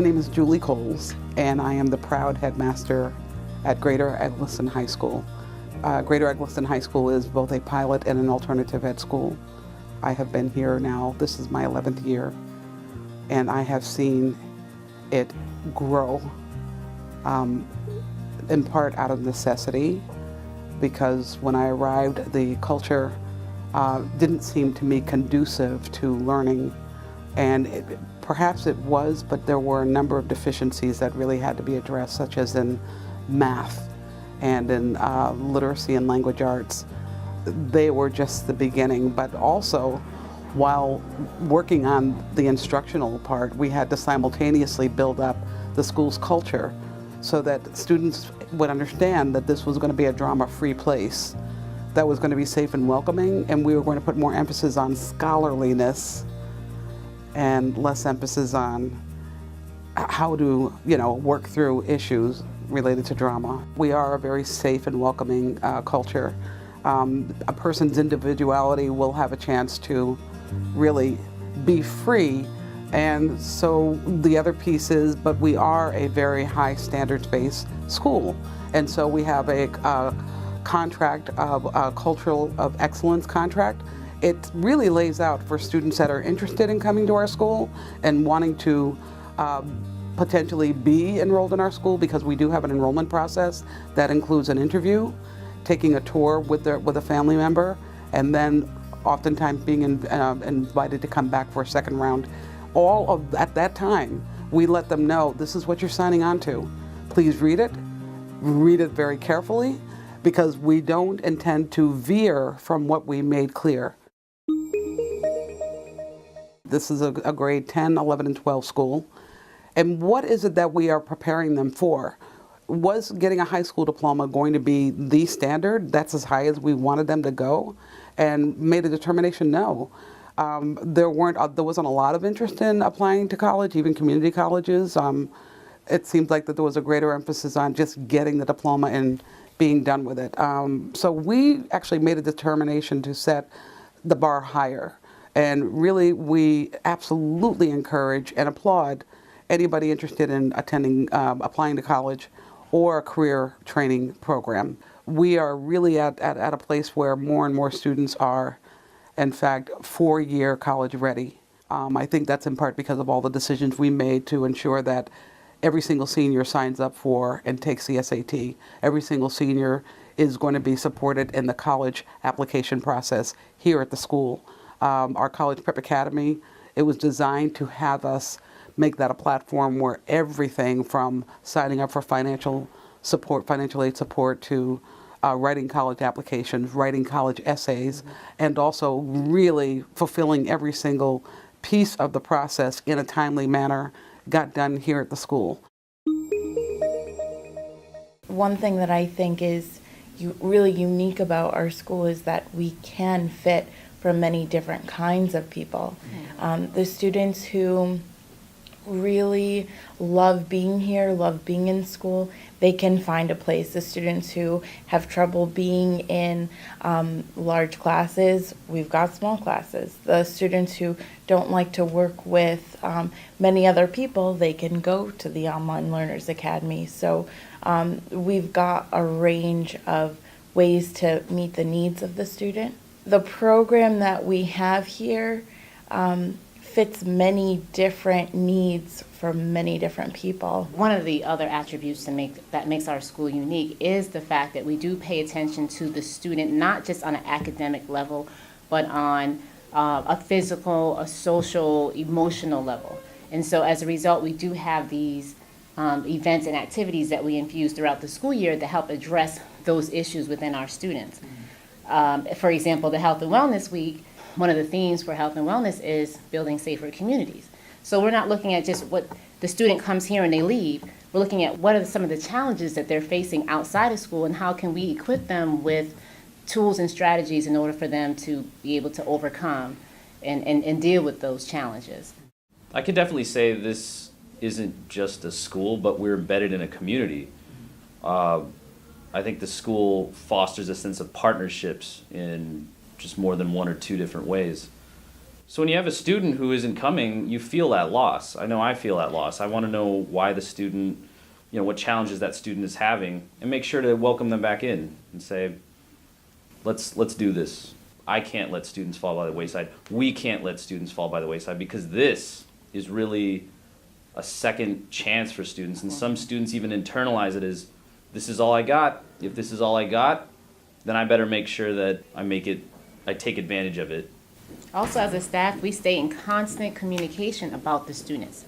My name is Julie Coles, and I am the proud headmaster at Greater Egleston High School. Greater Egleston High School is both a pilot and an alternative ed school. I have been here now, this is my 11th year, and I have seen it grow, in part out of necessity, because when I arrived, the culture didn't seem to me conducive to learning, and perhaps it was, but there were a number of deficiencies that really had to be addressed, such as in math and in literacy and language arts. They were just the beginning, but also while working on the instructional part, we had to simultaneously build up the school's culture so that students would understand that this was going to be a drama-free place that was going to be safe and welcoming, and we were going to put more emphasis on scholarliness and less emphasis on how to, work through issues related to drama. We are a very safe and welcoming culture. A person's individuality will have a chance to really be free, and so the other piece is, but we are a very high standards-based school, and so we have a contract of cultural of excellence contract. It really lays out for students that are interested in coming to our school and wanting to potentially be enrolled in our school, because we do have an enrollment process that includes an interview, taking a tour with a family member, and then oftentimes being invited to come back for a second round. At that time, we let them know, this is what you're signing on to. Please read it very carefully, because we don't intend to veer from what we made clear. This is a grade 10, 11, and 12 school. And what is it that we are preparing them for? Was getting a high school diploma going to be the standard? That's as high as we wanted them to go? And made a determination, no. There wasn't a lot of interest in applying to college, even community colleges. It seemed like that there was a greater emphasis on just getting the diploma and being done with it. So we actually made a determination to set the bar higher. And really, we absolutely encourage and applaud anybody interested in applying to college or a career training program. We are really at a place where more and more students are, in fact, 4-year college ready. I think that's in part because of all the decisions we made to ensure that every single senior signs up for and takes the SAT. Every single senior is going to be supported in the college application process here at the school. Our College Prep Academy, it was designed to have us make that a platform where everything from signing up for financial aid support, to writing college applications, writing college essays, and also really fulfilling every single piece of the process in a timely manner got done here at the school. One thing that I think is really unique about our school is that we can fit for many different kinds of people. The students who really love being here, love being in school, they can find a place. The students who have trouble being in large classes, we've got small classes. The students who don't like to work with many other people, they can go to the Online Learners Academy. So we've got a range of ways to meet the needs of the student. The program that we have here fits many different needs for many different people. One of the other attributes that makes our school unique is the fact that we do pay attention to the student, not just on an academic level, but on a physical, a social, emotional level. And so as a result, we do have these events and activities that we infuse throughout the school year to help address those issues within our students. For example, the Health and Wellness Week, one of the themes for health and wellness is building safer communities. So we're not looking at just what the student comes here and they leave. We're looking at what are some of the challenges that they're facing outside of school, and how can we equip them with tools and strategies in order for them to be able to overcome and deal with those challenges. I can definitely say this isn't just a school, but we're embedded in a community. I think the school fosters a sense of partnerships in just more than one or two different ways. So when you have a student who isn't coming, you feel that loss. I know I feel that loss. I want to know why the student, what challenges that student is having, and make sure to welcome them back in and say, let's do this. I can't let students fall by the wayside. We can't let students fall by the wayside, because this is really a second chance for students. And some students even internalize it as, this is all I got. If this is all I got, then I better make sure that I take advantage of it. Also, as a staff, we stay in constant communication about the students.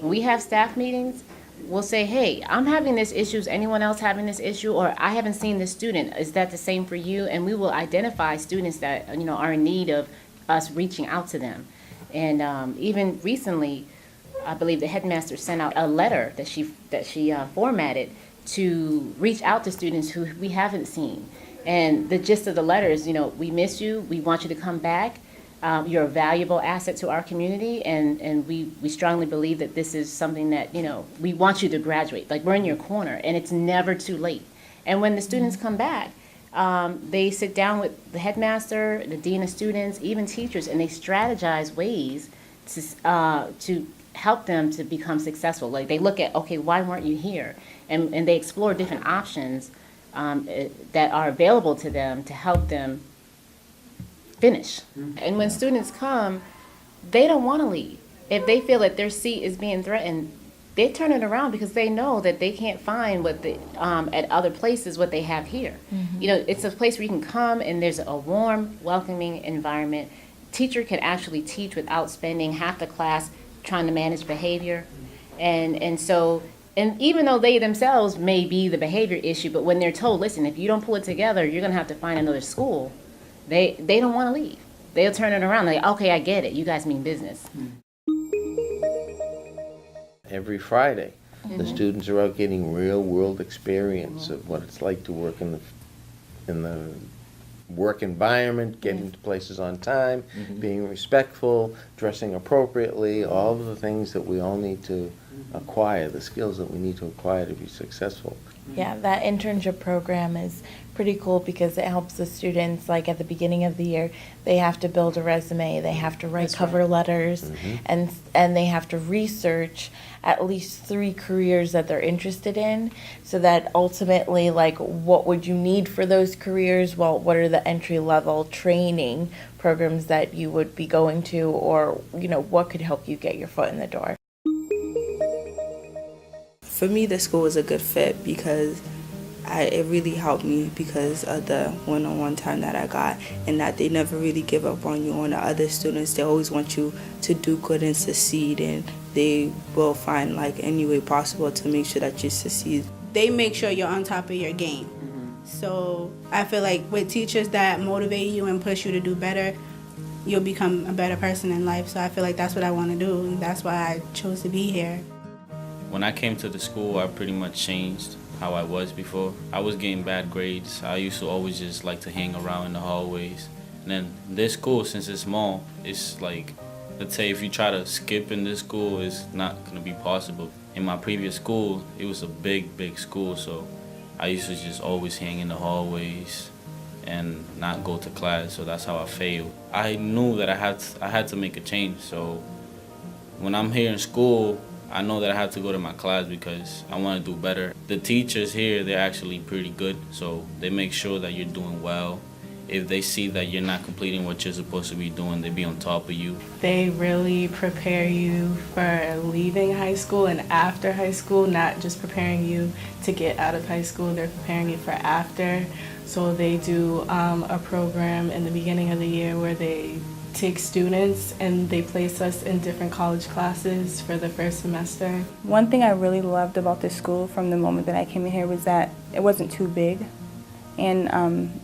When we have staff meetings, we'll say, hey, I'm having this issue. Is anyone else having this issue? Or I haven't seen this student. Is that the same for you? And we will identify students that are in need of us reaching out to them. And even recently, I believe the headmaster sent out a letter that she formatted to reach out to students who we haven't seen. And the gist of the letter is, we miss you. We want you to come back. You're a valuable asset to our community, and we strongly believe that this is something that, we want you to graduate. Like, we're in your corner, and it's never too late. And when the students come back, they sit down with the headmaster, the dean of students, even teachers, and they strategize ways to help them to become successful. Like, they look at, okay, why weren't you here? And they explore different options that are available to them to help them finish. And when students come, they don't want to leave. If they feel that their seat is being threatened, they turn it around, because they know that they can't find at other places what they have here. It's a place where you can come and there's a warm, welcoming environment. Teacher can actually teach without spending half the class trying to manage behavior. And even though they themselves may be the behavior issue, but when they're told, listen, if you don't pull it together, you're going to have to find another school, they don't want to leave. They'll turn it around. Like, okay, I get it. You guys mean business. Every Friday, the students are out getting real-world experience of what it's like to work in the work environment, getting to places on time, being respectful, dressing appropriately, all of the things that we all need to acquire, the skills that we need to acquire to be successful. Yeah, that internship program is pretty cool because it helps the students, like at the beginning of the year, they have to build a resume, they have to write cover letters, and they have to research at least 3 careers that they're interested in, so that ultimately, like, what would you need for those careers? Well, what are the entry-level training programs that you would be going to, or, what could help you get your foot in the door? For me, the school was a good fit because it really helped me because of the one-on-one time that I got, and that they never really give up on you. On the other students, they always want you to do good and succeed, and they will find any way possible to make sure that you succeed. They make sure you're on top of your game. So I feel like with teachers that motivate you and push you to do better, you'll become a better person in life. So I feel like that's what I want to do, and that's why I chose to be here. When I came to the school, I pretty much changed how I was before. I was getting bad grades. I used to always just like to hang around in the hallways. And then this school, since it's small, it's like, let's say if you try to skip in this school, it's not going to be possible. In my previous school, it was a big school, so I used to just always hang in the hallways and not go to class, so that's how I failed. I knew that I had to make a change, so when I'm here in school, I know that I have to go to my class because I want to do better. The teachers here, they're actually pretty good, so they make sure that you're doing well. If they see that you're not completing what you're supposed to be doing, they be on top of you. They really prepare you for leaving high school and after high school, not just preparing you to get out of high school, they're preparing you for after. So they do a program in the beginning of the year where they take students and they place us in different college classes for the first semester. One thing I really loved about this school from the moment that I came in here was that it wasn't too big. And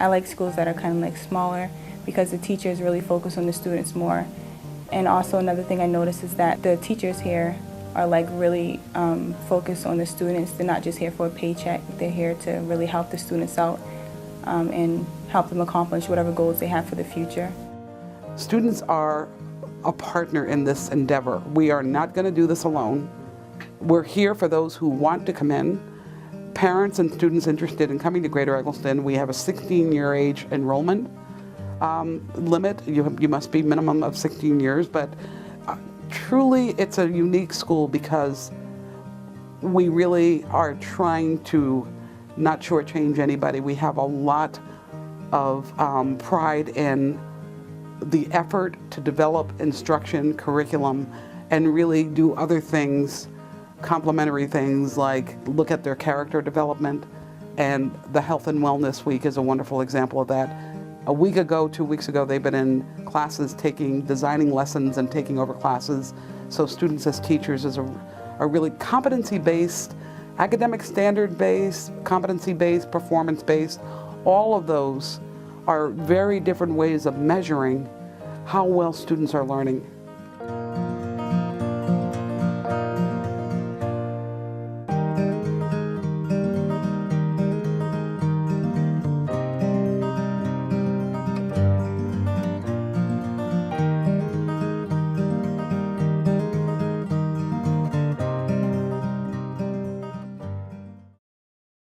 I like schools that are kind of smaller because the teachers really focus on the students more. And also another thing I noticed is that the teachers here are really focused on the students. They're not just here for a paycheck. They're here to really help the students out and help them accomplish whatever goals they have for the future. Students are a partner in this endeavor. We are not going to do this alone. We're here for those who want to come in. Parents and students interested in coming to Greater Egleston, we have a 16-year age enrollment. limit. You must be minimum of 16 years, but truly it's a unique school because we really are trying to not shortchange anybody. We have a lot of pride in the effort to develop instruction, curriculum, and really do other things, complementary things like look at their character development. And the Health and Wellness Week is a wonderful example of that. A week ago, 2 weeks ago, they've been in classes designing lessons and taking over classes. So students as teachers are really competency-based, academic standard-based, competency-based, performance-based. All of those are very different ways of measuring how well students are learning.